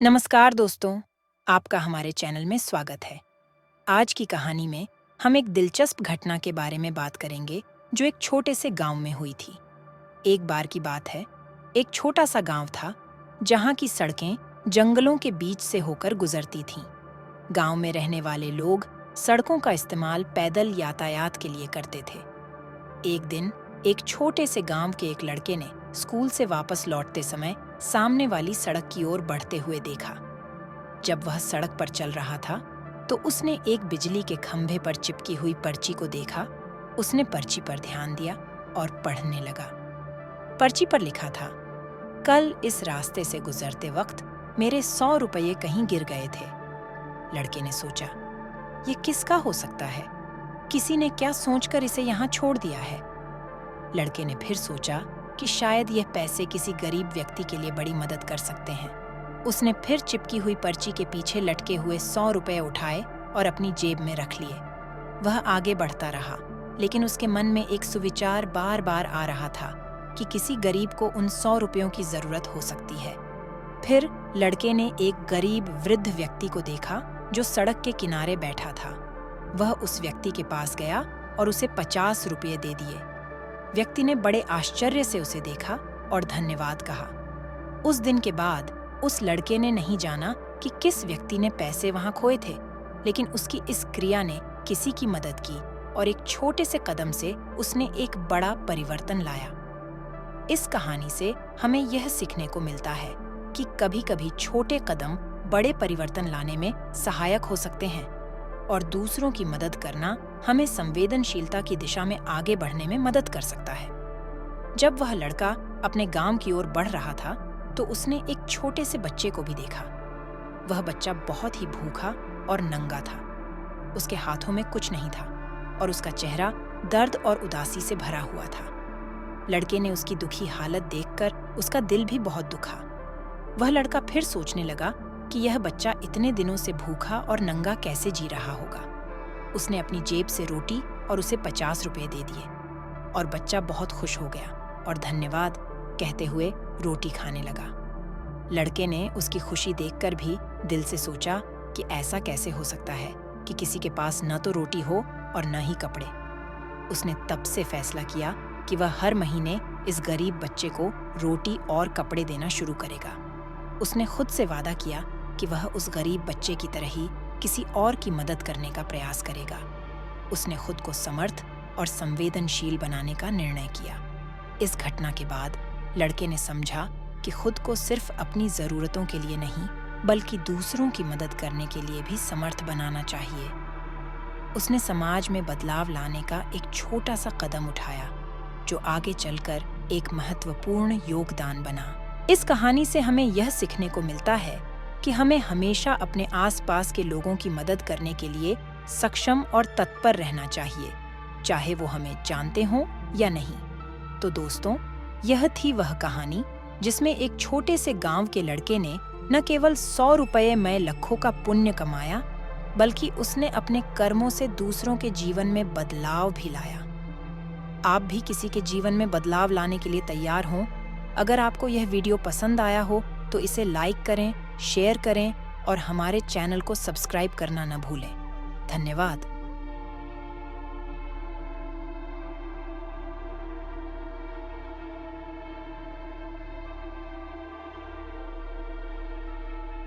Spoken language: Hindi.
नमस्कार दोस्तों, आपका हमारे चैनल में स्वागत है। आज की कहानी में हम एक दिलचस्प घटना के बारे में बात करेंगे जो एक छोटे से गांव में हुई थी। एक बार की बात है, एक छोटा सा गांव था जहां की सड़कें जंगलों के बीच से होकर गुजरती थीं। गांव में रहने वाले लोग सड़कों का इस्तेमाल पैदल यातायात के लिए करते थे। एक दिन एक छोटे से गांव के एक लड़के ने स्कूल से वापस लौटते समय सामने वाली सड़क की ओर बढ़ते हुए देखा। जब वह सड़क पर चल रहा था तो उसने एक बिजली के खंभे पर चिपकी हुई पर्ची को देखा। उसने पर्ची पर ध्यान दिया और पढ़ने लगा। पर्ची पर लिखा था, कल इस रास्ते से गुजरते वक्त मेरे 100 रुपये कहीं गिर गए थे। लड़के ने सोचा, ये किसका हो सकता है? किसी ने क्या सोचकर इसे यहाँ छोड़ दिया है? लड़के ने फिर सोचा कि शायद यह पैसे किसी गरीब व्यक्ति के लिए बड़ी मदद कर सकते हैं। उसने फिर चिपकी हुई पर्ची के पीछे लटके हुए 100 रुपये उठाए और अपनी जेब में रख लिए। वह आगे बढ़ता रहा, लेकिन उसके मन में एक सुविचार बार बार आ रहा था कि किसी गरीब को उन 100 रुपयों की जरूरत हो सकती है। फिर लड़के ने एक गरीब वृद्ध व्यक्ति को देखा जो सड़क के किनारे बैठा था। वह उस व्यक्ति के पास गया और उसे 50 रुपये दे दिए। व्यक्ति ने बड़े आश्चर्य से उसे देखा और धन्यवाद कहा। उस दिन के बाद उस लड़के ने नहीं जाना कि किस व्यक्ति ने पैसे वहां खोए थे, लेकिन उसकी इस क्रिया ने किसी की मदद की और एक छोटे से कदम से उसने एक बड़ा परिवर्तन लाया। इस कहानी से हमें यह सीखने को मिलता है कि कभी-कभी छोटे कदम बड़े परिवर्तन लाने में सहायक हो सकते हैं और दूसरों की मदद करना हमें संवेदनशीलता की दिशा में आगे बढ़ने में मदद कर सकता है। जब वह लड़का अपने गांव की ओर बढ़ रहा था तो उसने एक छोटे से बच्चे को भी देखा। वह बच्चा बहुत ही भूखा और नंगा था। उसके हाथों में कुछ नहीं था और उसका चेहरा दर्द और उदासी से भरा हुआ था। लड़के ने उसकी दुखी हालत देखकर उसका दिल भी बहुत दुखा। वह लड़का फिर सोचने लगा कि यह बच्चा इतने दिनों से भूखा और नंगा कैसे जी रहा होगा। उसने अपनी जेब से रोटी और उसे 50 रुपये दे दिए और बच्चा बहुत खुश हो गया और धन्यवाद कहते हुए रोटी खाने लगा। लड़के ने उसकी खुशी देखकर भी दिल से सोचा कि ऐसा कैसे हो सकता है कि किसी के पास न तो रोटी हो और न ही कपड़े। उसने तब से फैसला किया कि वह हर महीने इस गरीब बच्चे को रोटी और कपड़े देना शुरू करेगा। उसने खुद से वादा किया कि वह उस गरीब बच्चे की तरह ही किसी और की मदद करने का प्रयास करेगा। उसने खुद को समर्थ और संवेदनशील बनाने का निर्णय किया। इस घटना के बाद लड़के ने समझा कि खुद को सिर्फ अपनी ज़रूरतों के लिए नहीं, बल्कि दूसरों की मदद करने के लिए भी समर्थ बनाना चाहिए। उसने समाज में बदलाव लाने का एक छोटा सा कदम उठाया, जो आगे चलकर एक महत्वपूर्ण योगदान बना। इस कहानी से हमें यह सीखने को मिलता है कि हमें हमेशा अपने आसपास के लोगों की मदद करने के लिए सक्षम और तत्पर रहना चाहिए, चाहे वो हमें जानते हों या नहीं। तो दोस्तों, यह थी वह कहानी जिसमें एक छोटे से गांव के लड़के ने न केवल 100 रुपये में लाखों का पुण्य कमाया, बल्कि उसने अपने कर्मों से दूसरों के जीवन में बदलाव भी लाया। आप भी किसी के जीवन में बदलाव लाने के लिए तैयार हों। अगर आपको यह वीडियो पसंद आया हो तो इसे लाइक करें, शेयर करें और हमारे चैनल को सब्सक्राइब करना न भूलें। धन्यवाद।